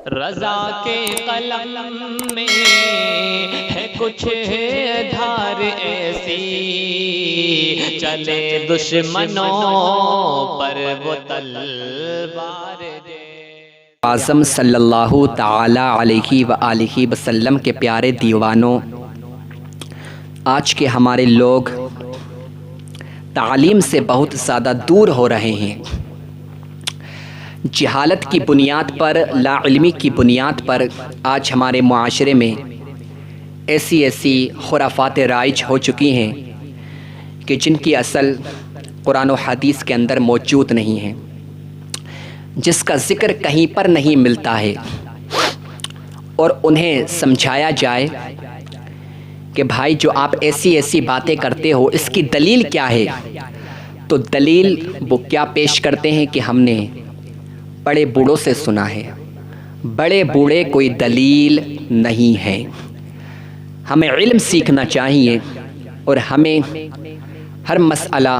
رضا کے قلم میں ہے کچھ دھار ایسی، چلے دشمنوں پر وہ تلوار دے۔ اعظم صلی اللہ تعالی علیہ وآلہ وسلم کے پیارے دیوانوں، آج کے ہمارے لوگ تعلیم سے بہت زیادہ دور ہو رہے ہیں۔ جہالت کی بنیاد پر، لا علمی کی بنیاد پر آج ہمارے معاشرے میں ایسی خرافات رائج ہو چکی ہیں کہ جن کی اصل قرآن و حدیث کے اندر موجود نہیں ہیں، جس کا ذکر کہیں پر نہیں ملتا ہے، اور انہیں سمجھایا جائے کہ بھائی جو آپ ایسی باتیں کرتے ہو اس کی دلیل کیا ہے، تو دلیل وہ کیا پیش کرتے ہیں کہ ہم نے بڑے بوڑھوں سے سنا ہے۔ بڑے بوڑھے کوئی دلیل نہیں ہے۔ ہمیں علم سیکھنا چاہیے، اور ہمیں ہر مسئلہ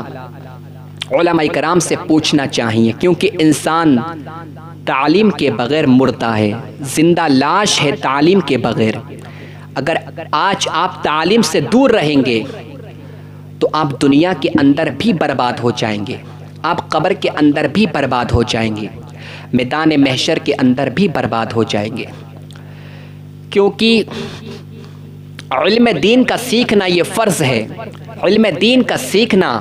علماء کرام سے پوچھنا چاہیے، کیونکہ انسان تعلیم کے بغیر مردہ ہے، زندہ لاش ہے تعلیم کے بغیر۔ اگر آج آپ تعلیم سے دور رہیں گے تو آپ دنیا کے اندر بھی برباد ہو جائیں گے، آپ قبر کے اندر بھی برباد ہو جائیں گے، میدان محشر کے اندر بھی برباد ہو جائیں گے، کیونکہ علم دین کا سیکھنا یہ فرض ہے۔ علم دین کا سیکھنا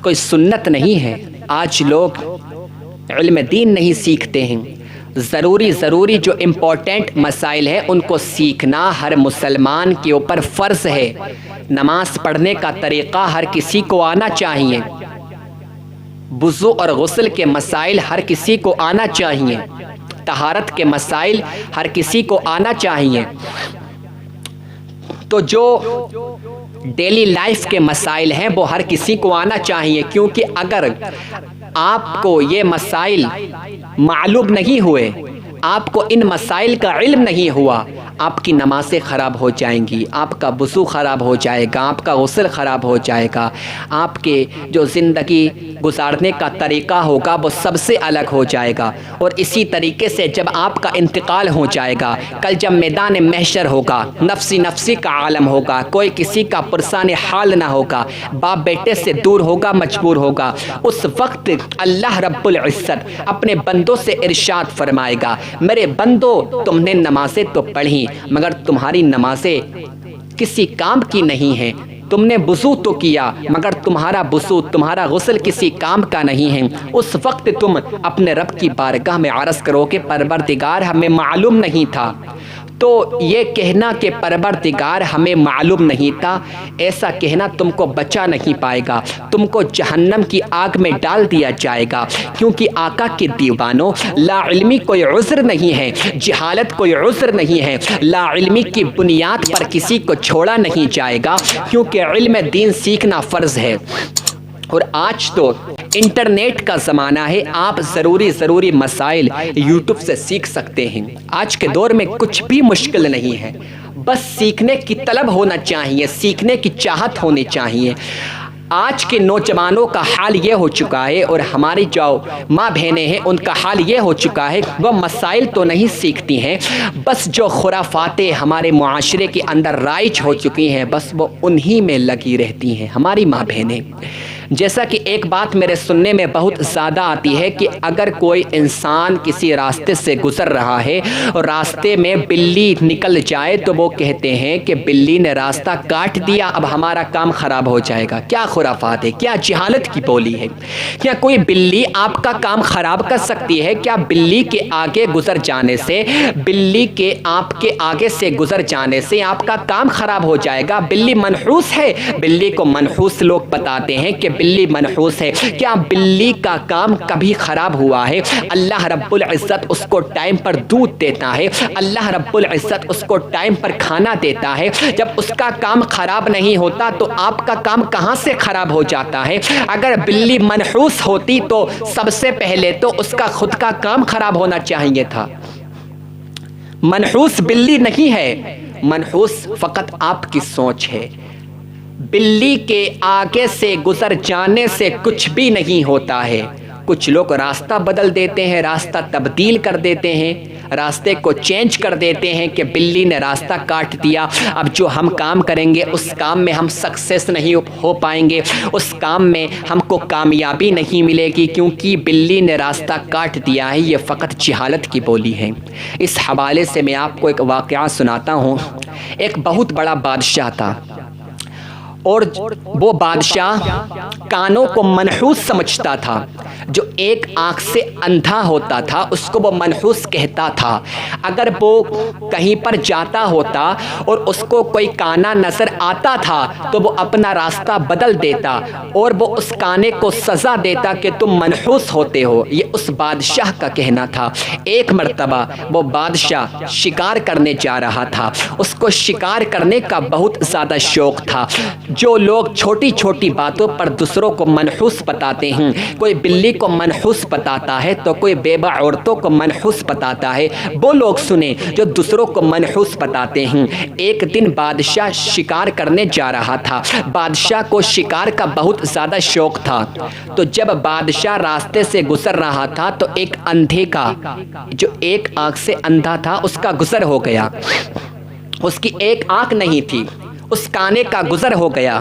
کوئی سنت نہیں ہے۔ آج لوگ علم دین نہیں سیکھتے ہیں۔ ضروری جو امپورٹنٹ مسائل ہیں ان کو سیکھنا ہر مسلمان کے اوپر فرض ہے۔ نماز پڑھنے کا طریقہ ہر کسی کو آنا چاہیے، وضو اور غسل کے مسائل ہر کسی کو آنا چاہیے، طہارت کے مسائل ہر کسی کو آنا چاہیے۔ تو جو ڈیلی لائف کے مسائل ہیں وہ ہر کسی کو آنا چاہیے، کیونکہ اگر آپ کو یہ مسائل معلوم نہیں ہوئے، آپ کو ان مسائل کا علم نہیں ہوا، آپ کی نمازیں خراب ہو جائیں گی، آپ کا وضو خراب ہو جائے گا، آپ کا غسل خراب ہو جائے گا، آپ کے جو زندگی گزارنے کا طریقہ ہوگا وہ سب سے الگ ہو جائے گا۔ اور اسی طریقے سے جب آپ کا انتقال ہو جائے گا، کل جب میدان محشر ہوگا، نفسی کا عالم ہوگا، کوئی کسی کا پرسان حال نہ ہوگا، باپ بیٹے سے دور ہوگا، مجبور ہوگا، اس وقت اللہ رب العزت اپنے بندوں سے ارشاد فرمائے گا، میرے بندو تم نے نمازیں تو پڑھی مگر تمہاری نمازیں کسی کام کی نہیں ہیں، تم نے وضو تو کیا مگر تمہارا وضو، تمہارا غسل کسی کام کا نہیں ہے۔ اس وقت تم اپنے رب کی بارگاہ میں عرض کرو کہ پروردگار ہمیں معلوم نہیں تھا۔ تو یہ کہنا کہ پروردگار ہمیں معلوم نہیں تھا، ایسا کہنا تم کو بچا نہیں پائے گا، تم کو جہنم کی آگ میں ڈال دیا جائے گا، کیونکہ آقا کے دیوانوں، لا علمی کوئی عذر نہیں ہے، جہالت کوئی عذر نہیں ہے، لا علمی کی بنیاد پر کسی کو چھوڑا نہیں جائے گا، کیونکہ علم دین سیکھنا فرض ہے۔ اور آج تو انٹرنیٹ کا زمانہ ہے، آپ ضروری مسائل یوٹیوب سے سیکھ سکتے ہیں۔ آج کے دور میں کچھ بھی مشکل نہیں ہے، بس سیکھنے کی طلب ہونا چاہیے، سیکھنے کی چاہت ہونی چاہیے۔ آج کے نوجوانوں کا حال یہ ہو چکا ہے، اور ہماری جو ماں بہنیں ہیں ان کا حال یہ ہو چکا ہے، وہ مسائل تو نہیں سیکھتی ہیں، بس جو خرافاتیں ہمارے معاشرے کے اندر رائج ہو چکی ہیں بس وہ انہی میں لگی رہتی ہیں ہماری ماں بہنیں۔ جیسا کہ ایک بات میرے سننے میں بہت زیادہ آتی ہے کہ اگر کوئی انسان کسی راستے سے گزر رہا ہے اور راستے میں بلی نکل جائے تو وہ کہتے ہیں کہ بلی نے راستہ کاٹ دیا، اب ہمارا کام خراب ہو جائے گا۔ کیا خرافات ہے، کیا جہالت کی بولی ہے۔ کیا کوئی بلی آپ کا کام خراب کر سکتی ہے؟ کیا بلی کے آگے گزر جانے سے، بلی کے آپ کے آگے سے گزر جانے سے آپ کا کام خراب ہو جائے گا؟ بلی منحوس ہے، بلی کو منحوس لوگ بتاتے ہیں کہ بلی منحوس ہے۔ کیا بلی کا کام کبھی خراب ہوا ہے؟ اللہ رب العزت اس کو ٹائم پر دودھ دیتا ہے، اللہ رب العزت اس کو ٹائم پر کھانا دیتا ہے۔ جب اس کا کام خراب نہیں ہوتا تو آپ کا کام کہاں سے خراب ہو جاتا ہے؟ اگر بلی منحوس ہوتی تو سب سے پہلے تو اس کا خود کا کام خراب ہونا چاہیے تھا۔ منحوس بلی نہیں ہے، منحوس فقط آپ کی سوچ ہے۔ بلی کے آگے سے گزر جانے سے کچھ بھی نہیں ہوتا ہے، کچھ لوگ راستہ بدل دیتے ہیں، راستہ تبدیل کر دیتے ہیں، راستے کو چینج کر دیتے ہیں کہ بلی نے راستہ کاٹ دیا، اب جو ہم کام کریں گے اس کام میں ہم سکسیس نہیں ہو پائیں گے، اس کام میں ہم کو کامیابی نہیں ملے گی کیونکہ بلی نے راستہ کاٹ دیا ہے۔ یہ فقط جہالت کی بولی ہے۔ اس حوالے سے میں آپ کو ایک واقعہ سناتا ہوں۔ ایک بہت بڑا بادشاہ تھا اور وہ بادشاہ کانوں کو منحوس سمجھتا تھا۔ جو ایک آنکھ سے اندھا ہوتا تھا اس کو وہ منحوس کہتا تھا۔ اگر وہ کہیں پر جاتا ہوتا اور اس کو کوئی کانا نظر آتا تھا تو وہ اپنا راستہ بدل دیتا اور وہ اس کانے کو سزا دیتا کہ تم منحوس ہوتے ہو۔ یہ اس بادشاہ کا کہنا تھا۔ ایک مرتبہ وہ بادشاہ شکار کرنے جا رہا تھا۔ اس کو شکار کرنے کا بہت زیادہ شوق تھا۔ جو لوگ چھوٹی چھوٹی باتوں پر دوسروں کو منحوس بتاتے ہیں، کوئی بلی کو منحوس بتاتا ہے تو کوئی بیوہ عورتوں کو منحوس بتاتا ہے، وہ لوگ سنیں جو دوسروں کو منحوس بتاتے ہیں۔ ایک دن بادشاہ شکار کرنے جا رہا تھا۔ بادشاہ کو شکار کا بہت زیادہ شوق تھا، تو جب بادشاہ راستے سے گزر رہا تھا تو ایک اندھے کا، جو ایک آنکھ سے اندھا تھا، اس کا گزر ہو گیا۔ اس کی ایک آنکھ نہیں تھی، اس کانے کا گزر ہو گیا۔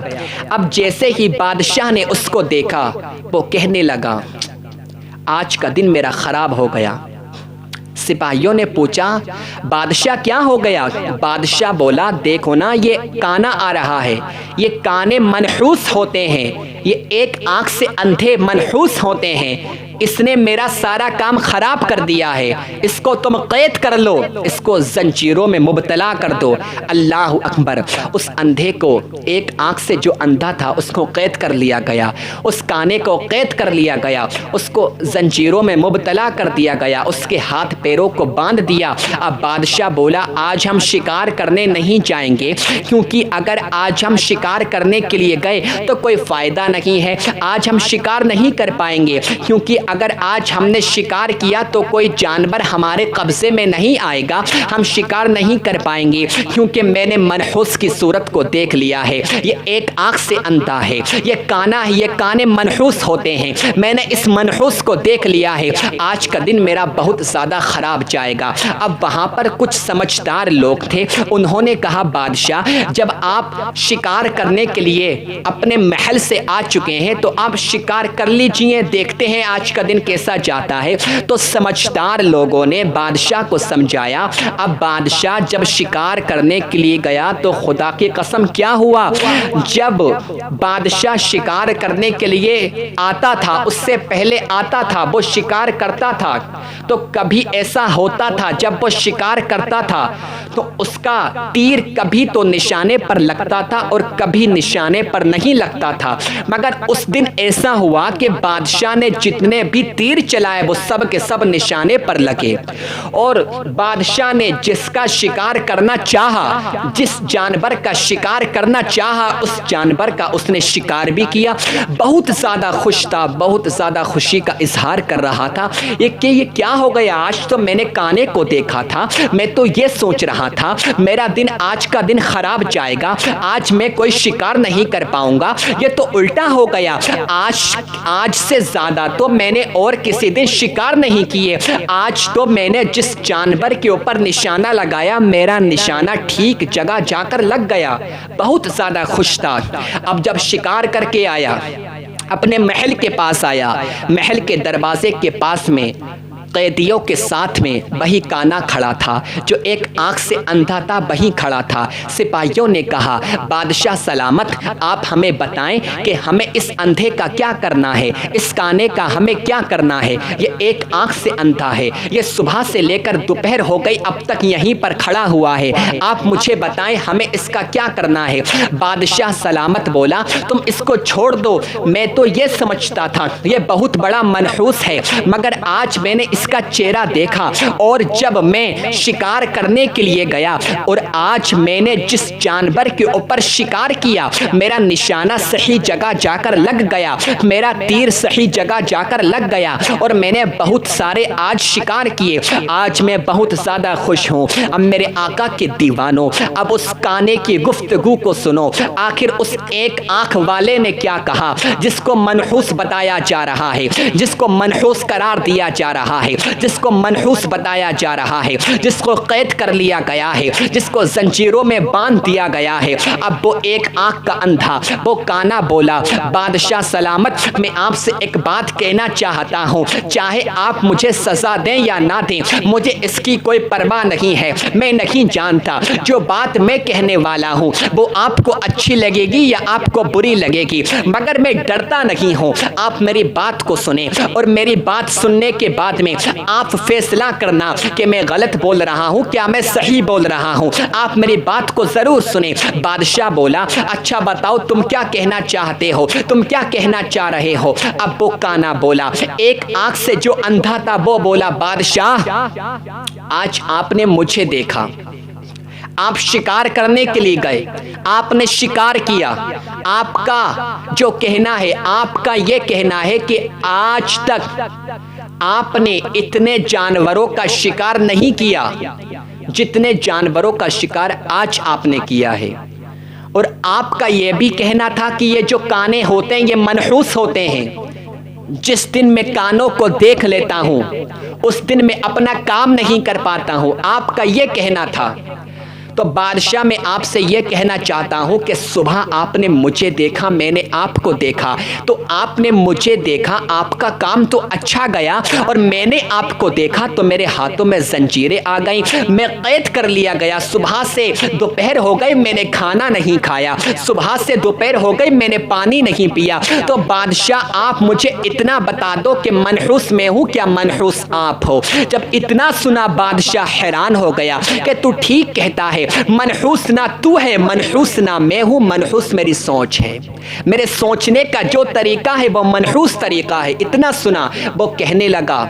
اب جیسے ہی بادشاہ نے اس کو دیکھا وہ کہنے لگا آج کا دن میرا خراب ہو گیا۔ سپاہیوں نے پوچھا بادشاہ کیا ہو گیا؟ بادشاہ بولا دیکھو نا یہ کانا آ رہا ہے، یہ کانے منحوس ہوتے ہیں، یہ ایک آنکھ سے اندھے منحوس ہوتے ہیں، اس نے میرا سارا کام خراب کر دیا ہے، اس کو تم قید کر لو، اس کو زنجیروں میں مبتلا کر دو۔ اللہ اکبر! اس اندھے کو، ایک آنکھ سے جو اندھا تھا اس کو قید کر لیا گیا، اس کانے کو قید کر لیا گیا، اس کو زنجیروں میں مبتلا کر دیا گیا، اس کے ہاتھ پیروں کو باندھ دیا۔ اب بادشاہ بولا آج ہم شکار کرنے نہیں جائیں گے کیونکہ اگر آج ہم شکار کرنے کے لیے گئے تو کوئی فائدہ نہیں ہے، آج ہم شکار نہیں کر پائیں گے کیونکہ اگر آج ہم نے شکار کیا تو کوئی جانور ہمارے قبضے میں نہیں آئے گا، ہم شکار نہیں کر پائیں گے کیونکہ میں نے منحوس کی صورت کو دیکھ لیا ہے، یہ ایک آنکھ سے اندھا ہے، یہ کانا ہے، یہ کانے منحوس ہوتے ہیں، میں نے اس منحوس کو دیکھ لیا ہے، آج کا دن میرا بہت زیادہ خراب جائے گا۔ اب وہاں پر کچھ سمجھدار لوگ تھے، انہوں نے کہا بادشاہ جب آپ شکار کرنے کے لیے اپنے محل سے آ چکے ہیں تو آپ شکار کر لیجئے، دیکھتے ہیں آج کا دن کیسا جاتا ہے۔ تو سمجھدار لوگوں نے بادشاہ کو سمجھایا۔ اب بادشاہ جب شکار کرنے کے لیے گیا تو خدا کی قسم کیا ہوا، جب بادشاہ شکار کرنے کے لیے آتا تھا، اس سے پہلے آتا تھا، وہ شکار کرتا تھا تو کبھی ایسا ہوتا تھا جب وہ شکار کرتا تھا تو اس کا تیر کبھی تو نشانے پر لگتا تھا اور کبھی نشانے پر نہیں لگتا تھا، مگر اس دن ایسا ہوا کہ بادشاہ نے جتنے بھی تیر چلائے وہ سب کے سب نشانے پر لگے، اور بادشاہ نے جس کا شکار کرنا چاہا، جس جانور کا شکار کرنا چاہا، اس جانور کا اس نے شکار بھی کیا۔ بہت زیادہ خوش تھا، بہت زیادہ خوشی کا اظہار کر رہا تھا کہ یہ کیا ہو گیا، آج تو میں نے کانے کو دیکھا تھا، میں تو یہ سوچ رہا تھا میرا دن آج کا دن خراب جائے گا، آج میں کوئی شکار نہیں کر پاؤں گا، یہ تو الٹا ہو گیا، آج سے زیادہ تو میں نے اور کسی دن شکار نہیں کیے، آج تو میں نے جس جانور کے اوپر نشانہ لگایا میرا نشانہ ٹھیک جگہ جا کر لگ گیا۔ بہت زیادہ خوش تھا۔ اب جب شکار کر کے آیا، اپنے محل کے پاس آیا، محل کے دروازے کے پاس میں قیدیوں کے ساتھ میں وہی کانا کھڑا تھا، جو ایک آنکھ سے اندھا تھا وہی کھڑا تھا۔ سپاہیوں نے کہا بادشاہ سلامت، آپ ہمیں بتائیں کہ ہمیں اس اندھے کا کیا کرنا ہے، اس کانے کا ہمیں کیا کرنا ہے، یہ ایک آنکھ سے اندھا ہے، یہ صبح سے لے کر دوپہر ہو گئی اب تک یہیں پر کھڑا ہوا ہے، آپ مجھے بتائیں ہمیں اس کا کیا کرنا ہے۔ بادشاہ سلامت بولا تم اس کو چھوڑ دو، میں تو یہ سمجھتا تھا یہ بہت بڑا منحوس ہے، مگر آج میں نے اس کا چہرہ دیکھا اور جب میں شکار کرنے کے لیے گیا اور آج میں نے جس جانور کے اوپر شکار کیا میرا نشانہ صحیح جگہ جا کر لگ گیا، میرا تیر صحیح جگہ جا کر لگ گیا اور میں نے بہت سارے آج شکار کیے، آج میں بہت زیادہ خوش ہوں۔ اب میرے آقا کے دیوانوں، اب اس کانے کی گفتگو کو سنو، آخر اس ایک آنکھ والے نے کیا کہا جس کو منحوس بتایا جا رہا ہے، جس کو منحوس قرار دیا جا رہا ہے، جس کو منحوس بتایا جا رہا ہے، جس کو قید کر لیا گیا ہے، جس کو زنجیروں میں باندھ دیا گیا ہے۔ اب وہ ایک آنکھ کا اندھا، وہ کانا بولا، بادشاہ سلامت، میں آپ سے ایک بات کہنا چاہتا ہوں، چاہے آپ مجھے سزا دیں یا نہ دیں، مجھے اس کی کوئی پرواہ نہیں ہے، میں نہیں جانتا جو بات میں کہنے والا ہوں وہ آپ کو اچھی لگے گی یا آپ کو بری لگے گی، مگر میں ڈرتا نہیں ہوں۔ آپ میری بات کو سنیں اور میری بات سننے کے بعد میں آپ فیصلہ کرنا کہ میں غلط بول رہا ہوں کیا میں صحیح بول رہا ہوں۔ آپ میری بات کو ضرور سنیں۔ بادشاہ بولا، اچھا بتاؤ تم کیا کہنا چاہتے ہو، تم کیا کہنا چاہ رہے ہو؟ اب وہ کانا بولا، ایک آنکھ سے جو اندھا تھا وہ بولا، بادشاہ آج آپ نے مجھے دیکھا، آپ شکار کرنے کے لیے گئے، آپ نے شکار کیا، آپ کا جو کہنا ہے، آپ کا یہ کہنا ہے کہ آج تک آپ نے اتنے جانوروں کا شکار نہیں کیا جتنے جانوروں کا شکار آج آپ نے کیا ہے، اور آپ کا یہ بھی کہنا تھا کہ یہ جو کانے ہوتے ہیں یہ منحوس ہوتے ہیں، جس دن میں کانوں کو دیکھ لیتا ہوں اس دن میں اپنا کام نہیں کر پاتا ہوں، آپ کا یہ کہنا تھا۔ تو بادشاہ میں آپ سے یہ کہنا چاہتا ہوں کہ صبح آپ نے مجھے دیکھا، میں نے آپ کو دیکھا، تو آپ نے مجھے دیکھا، آپ کا کام تو اچھا گیا، اور میں نے آپ کو دیکھا تو میرے ہاتھوں میں زنجیریں آ گئیں، میں قید کر لیا گیا، صبح سے دوپہر ہو گئی میں نے کھانا نہیں کھایا، صبح سے دوپہر ہو گئی میں نے پانی نہیں پیا۔ تو بادشاہ آپ مجھے اتنا بتا دو کہ منحوس میں ہوں کیا منحوس آپ ہو؟ جب اتنا سنا بادشاہ حیران ہو گیا کہ تو ٹھیک کہتا ہے، منحوس نہ تو ہے، منحوس نہ میں ہوں، منحوس میری سوچ ہے، میرے سوچنے کا جو طریقہ ہے وہ منحوس طریقہ ہے۔ اتنا سنا وہ کہنے لگا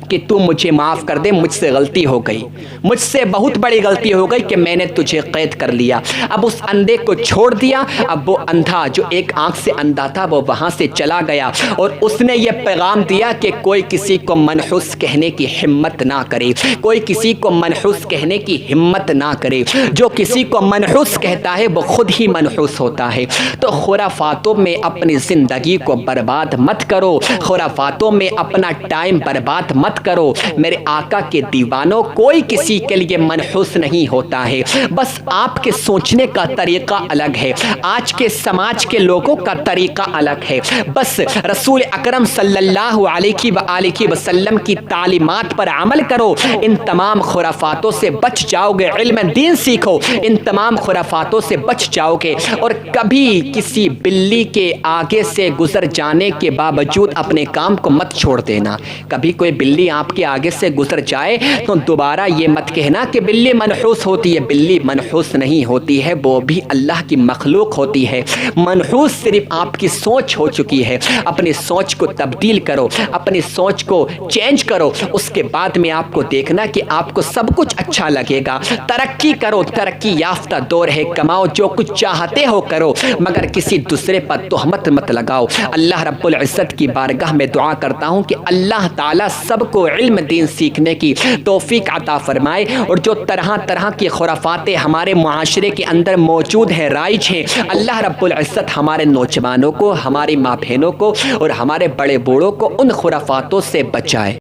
کہ تو مجھے معاف کر دے، مجھ سے غلطی ہو گئی، مجھ سے بہت بڑی غلطی ہو گئی کہ میں نے تجھے قید کر لیا۔ اب اس اندھے کو چھوڑ دیا، اب وہ اندھا جو ایک آنکھ سے اندھا تھا وہ وہاں سے چلا گیا، اور اس نے یہ پیغام دیا کہ کوئی کسی کو منحوس کہنے کی ہمت نہ کرے، کوئی کسی کو منحوس کہنے کی ہمت نہ کرے، جو کسی کو منحوس کہتا ہے وہ خود ہی منحوس ہوتا ہے۔ تو خرافاتوں میں اپنی زندگی کو برباد مت کرو، خرافاتوں میں اپنا ٹائم برباد مت کرو۔ میرے آقا کے دیوانوں، کوئی کسی کے لیے منحوس نہیں ہوتا ہے، بس آپ کے سوچنے کا طریقہ الگ ہے، آج کے سماج کے لوگوں کا طریقہ الگ ہے۔ بس رسول اکرم صلی اللہ علیہ وآلہ وسلم کی تعلیمات پر عمل کرو، ان تمام خرافاتوں سے بچ جاؤ گے، علم دین سیکھو، ان تمام خرافاتوں سے بچ جاؤ گے، اور کبھی کسی بلی کے آگے سے گزر جانے کے باوجود اپنے کام کو مت چھوڑ دینا۔ کبھی کوئی بلی آپ کے آگے سے گزر جائے تو دوبارہ یہ مت کہنا کہ بلی منحوس ہوتی ہے، بلی منحوس نہیں ہوتی ہے، وہ بھی اللہ کی مخلوق ہوتی ہے۔ منحوس صرف آپ کی سوچ ہو چکی ہے، اپنی سوچ کو تبدیل کرو، اپنی سوچ کو چینج کرو، اس کے بعد میں آپ کو دیکھنا کہ آپ کو سب کچھ اچھا لگے گا۔ ترقی کرو، ترقی یافتہ دور ہے، کماؤ، جو کچھ چاہتے ہو کرو، مگر کسی دوسرے پر تہمت مت لگاؤ۔ اللہ رب العزت کی بارگاہ میں دعا کرتا ہوں کہ اللہ تعالیٰ سب کو علم دین سیکھنے کی توفیق عطا فرمائے، اور جو طرح طرح کی خرافاتیں ہمارے معاشرے کے اندر موجود ہیں، رائج ہیں، اللہ رب العزت ہمارے نوجوانوں کو، ہماری ماں بہنوں کو اور ہمارے بڑے بوڑھوں کو ان خرافاتوں سے بچائے۔